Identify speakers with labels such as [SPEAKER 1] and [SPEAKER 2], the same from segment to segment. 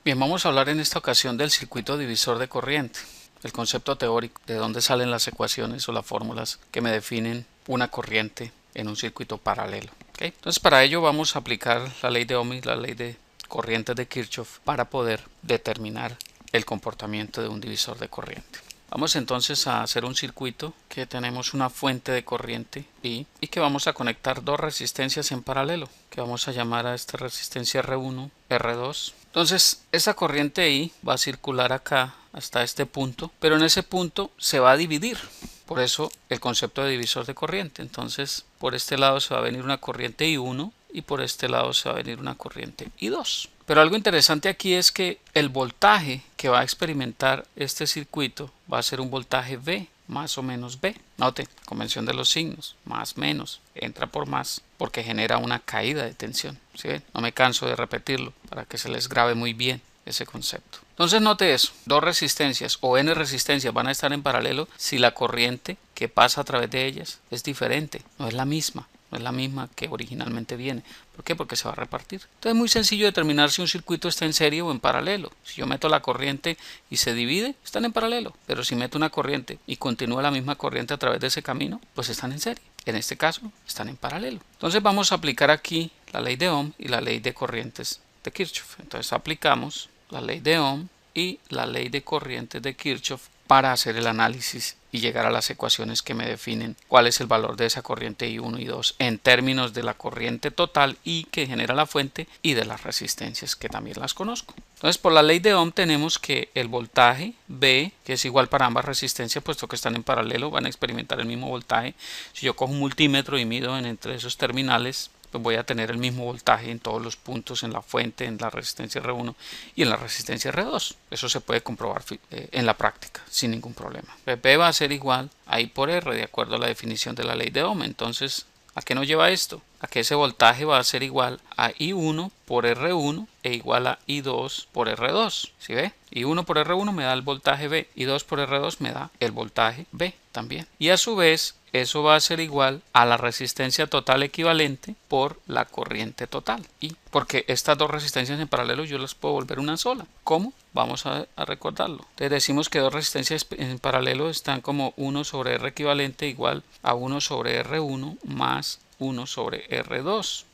[SPEAKER 1] Bien, vamos a hablar en esta ocasión del circuito divisor de corriente, el concepto teórico de dónde salen las ecuaciones o las fórmulas que me definen una corriente en un circuito paralelo. ¿Ok? Entonces, para ello vamos a aplicar la ley de Ohm y la ley de corrientes de Kirchhoff para poder determinar el comportamiento de un divisor de corriente. Vamos entonces a hacer un circuito que tenemos una fuente de corriente I y que vamos a conectar dos resistencias en paralelo, que vamos a llamar a esta resistencia R1, R2. Entonces esa corriente I va a circular acá hasta este punto, pero en ese punto se va a dividir. Por eso el concepto de divisor de corriente. Entonces por este lado se va a venir una corriente I1 y por este lado se va a venir una corriente I2. Pero algo interesante aquí es que el voltaje que va a experimentar este circuito va a ser un voltaje V, más o menos V. Note, convención de los signos, más menos, entra por más, porque genera una caída de tensión. ¿Sí ven? No me canso de repetirlo para que se les grabe muy bien ese concepto. Entonces note eso, dos resistencias o n resistencias van a estar en paralelo si la corriente que pasa a través de ellas es diferente, no es la misma. No es la misma que originalmente viene. ¿Por qué? Porque se va a repartir. Entonces es muy sencillo determinar si un circuito está en serie o en paralelo. Si yo meto la corriente y se divide, están en paralelo. Pero si meto una corriente y continúa la misma corriente a través de ese camino, pues están en serie. En este caso, están en paralelo. Entonces vamos a aplicar aquí la ley de Ohm y la ley de corrientes de Kirchhoff. Entonces aplicamos la ley de Ohm y la ley de corrientes de Kirchhoff para hacer el análisis y llegar a las ecuaciones que me definen cuál es el valor de esa corriente I1 y 2 en términos de la corriente total I que genera la fuente y de las resistencias que también las conozco. Entonces por la ley de Ohm tenemos que el voltaje V, que es igual para ambas resistencias puesto que están en paralelo, van a experimentar el mismo voltaje. Si yo cojo un multímetro y mido entre esos terminales, pues voy a tener el mismo voltaje en todos los puntos en la fuente, en la resistencia R1 y en la resistencia R2. Eso se puede comprobar en la práctica sin ningún problema. P va a ser igual a I por R de acuerdo a la definición de la ley de Ohm. Entonces, ¿a qué nos lleva esto? A que ese voltaje va a ser igual a I1 por R1 e igual a I2 por R2. ¿Sí ve? I1 por R1 me da el voltaje V, I2 por R2 me da el voltaje V también. Y a su vez, eso va a ser igual a la resistencia total equivalente por la corriente total. Y porque estas dos resistencias en paralelo yo las puedo volver una sola. ¿Cómo? Vamos a recordarlo. Entonces decimos que dos resistencias en paralelo están como 1 sobre R equivalente igual a 1 sobre R1 más 1 sobre R2.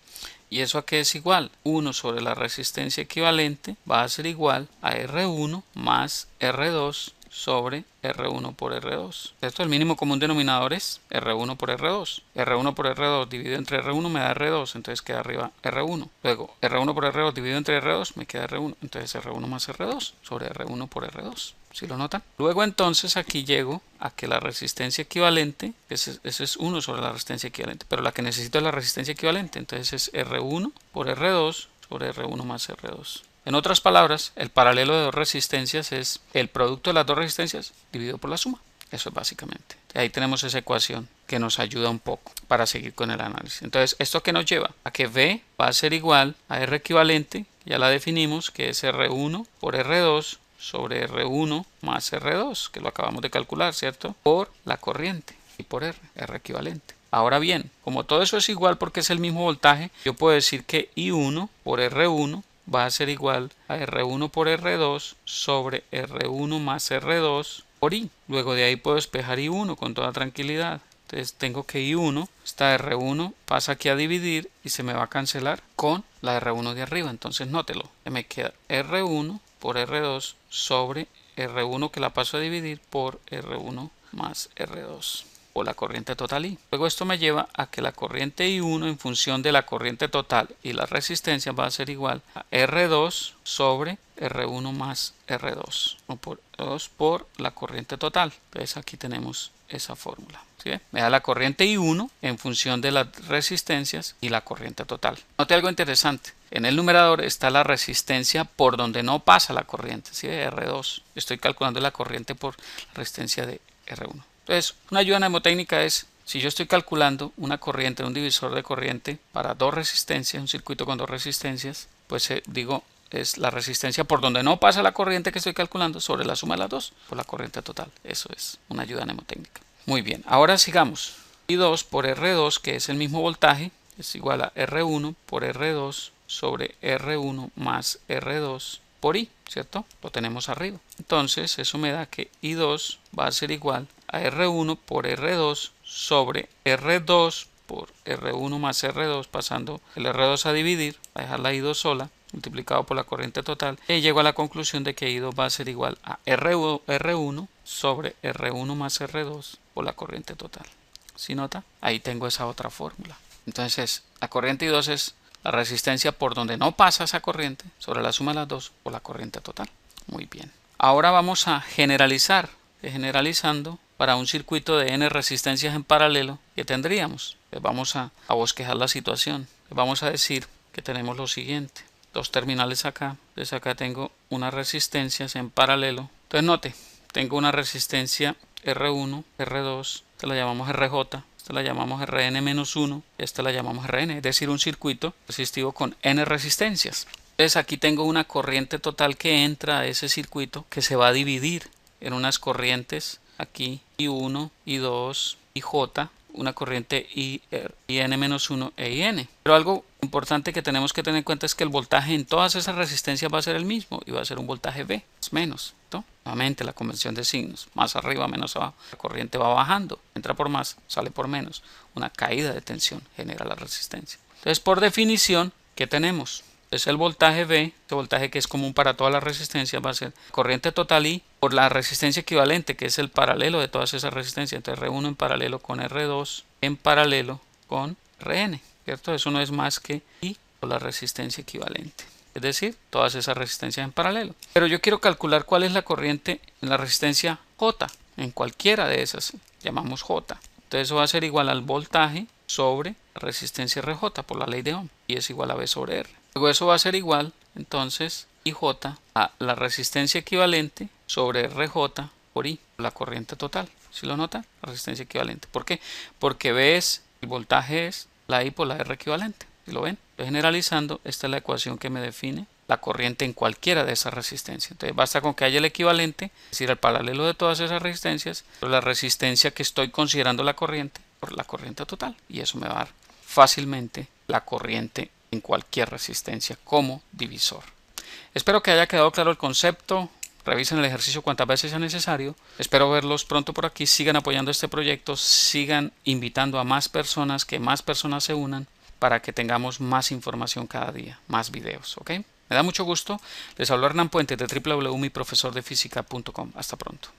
[SPEAKER 1] ¿Y eso a qué es igual? 1 sobre la resistencia equivalente va a ser igual a R1 más R2 sobre R1 por R2. Esto el mínimo común denominador es R1 por R2. R1 por R2 dividido entre R1 me da R2, entonces queda arriba R1. Luego R1 por R2 dividido entre R2 me queda R1, entonces R1 más R2 sobre R1 por R2. ¿Sí lo notan? Luego entonces aquí llego a que la resistencia equivalente, ese es 1 sobre la resistencia equivalente, pero la que necesito es la resistencia equivalente, entonces es R1 por R2 sobre R1 más R2. En otras palabras, el paralelo de dos resistencias es el producto de las dos resistencias dividido por la suma. Eso es básicamente. Ahí tenemos esa ecuación que nos ayuda un poco para seguir con el análisis. Entonces, ¿esto qué nos lleva? A que V va a ser igual a R equivalente, ya la definimos, que es R1 por R2 sobre R1 más R2, que lo acabamos de calcular, ¿cierto? Por la corriente y por R equivalente. Ahora bien, como todo eso es igual porque es el mismo voltaje, yo puedo decir que I1 por R1 va a ser igual a R1 por R2 sobre R1 más R2 por I. Luego de ahí puedo despejar I1 con toda tranquilidad. Entonces tengo que I1, esta R1 pasa aquí a dividir y se me va a cancelar con la R1 de arriba. Entonces nótelo, me queda R1 por R2 sobre R1 que la paso a dividir por R1 más R2 o la corriente total I. Luego esto me lleva a que la corriente I1 en función de la corriente total y la resistencia va a ser igual a R2 sobre R1 más R2 o por 2 por la corriente total. Entonces aquí tenemos esa fórmula. ¿Sí? Me da la corriente I1 en función de las resistencias y la corriente total. Note algo interesante. En el numerador está la resistencia por donde no pasa la corriente, ¿sí? R2. Estoy calculando la corriente por la resistencia de R1. Entonces, una ayuda mnemotécnica es, si yo estoy calculando una corriente, un divisor de corriente para dos resistencias, un circuito con dos resistencias, pues digo, es la resistencia por donde no pasa la corriente que estoy calculando sobre la suma de las dos por la corriente total. Eso es una ayuda mnemotécnica. Muy bien, ahora sigamos. I2 por R2, que es el mismo voltaje, es igual a R1 por R2 sobre R1 más R2 por I, ¿cierto? Lo tenemos arriba. Entonces eso me da que I2 va a ser igual a R1 por R2 sobre R2 por R1 más R2, pasando el R2 a dividir, a dejar la I2 sola, multiplicado por la corriente total, y llego a la conclusión de que I2 va a ser igual a R1 sobre R1 más R2 por la corriente total. ¿Sí nota? Ahí tengo esa otra fórmula. Entonces, la corriente I2 es la resistencia por donde no pasa esa corriente sobre la suma de las dos por la corriente total. Muy bien. Ahora vamos a generalizar. Generalizando para un circuito de n resistencias en paralelo que tendríamos. Vamos a bosquejar la situación. Vamos a decir que tenemos lo siguiente. Dos terminales acá. Entonces acá tengo unas resistencias en paralelo. Entonces note, tengo una resistencia R1, R2, esta la llamamos RJ, esta la llamamos Rn-1, esta la llamamos Rn, es decir, un circuito resistivo con n resistencias. Entonces aquí tengo una corriente total que entra a ese circuito que se va a dividir en unas corrientes aquí I1, I2, IJ, una corriente IN-1 e IN. Pero algo importante que tenemos que tener en cuenta es que el voltaje en todas esas resistencias va a ser el mismo y va a ser un voltaje V, menos, ¿no? Nuevamente la convención de signos, más arriba, menos abajo. La corriente va bajando, entra por más, sale por menos. Una caída de tensión genera la resistencia. Entonces, por definición, ¿qué tenemos? Es el voltaje V, este voltaje que es común para todas las resistencias, va a ser corriente total I por la resistencia equivalente, que es el paralelo de todas esas resistencias. Entonces R1 en paralelo con R2 en paralelo con Rn, ¿cierto? Eso no es más que I por la resistencia equivalente. Es decir, todas esas resistencias en paralelo. Pero yo quiero calcular cuál es la corriente en la resistencia J, en cualquiera de esas, llamamos J. Entonces eso va a ser igual al voltaje sobre resistencia RJ por la ley de Ohm, y es igual a V sobre R. Luego eso va a ser igual, entonces, IJ a la resistencia equivalente sobre RJ por I, la corriente total. ¿Sí lo nota? Resistencia equivalente. ¿Por qué? Porque V es, el voltaje es la I por la R equivalente. ¿Sí lo ven? Entonces, generalizando, esta es la ecuación que me define la corriente en cualquiera de esas resistencias. Entonces basta con que haya el equivalente, es decir, el paralelo de todas esas resistencias, por la resistencia que estoy considerando la corriente, por la corriente total. Y eso me va a dar fácilmente la corriente en cualquier resistencia como divisor. Espero que haya quedado claro el concepto. Revisen el ejercicio cuantas veces sea necesario. Espero verlos pronto por aquí. Sigan apoyando este proyecto, sigan invitando a más personas, que más personas se unan para que tengamos más información cada día, más videos, ¿ok? Me da mucho gusto. Les habló Hernán Puente de www.miprofesordefísica.com. Hasta pronto.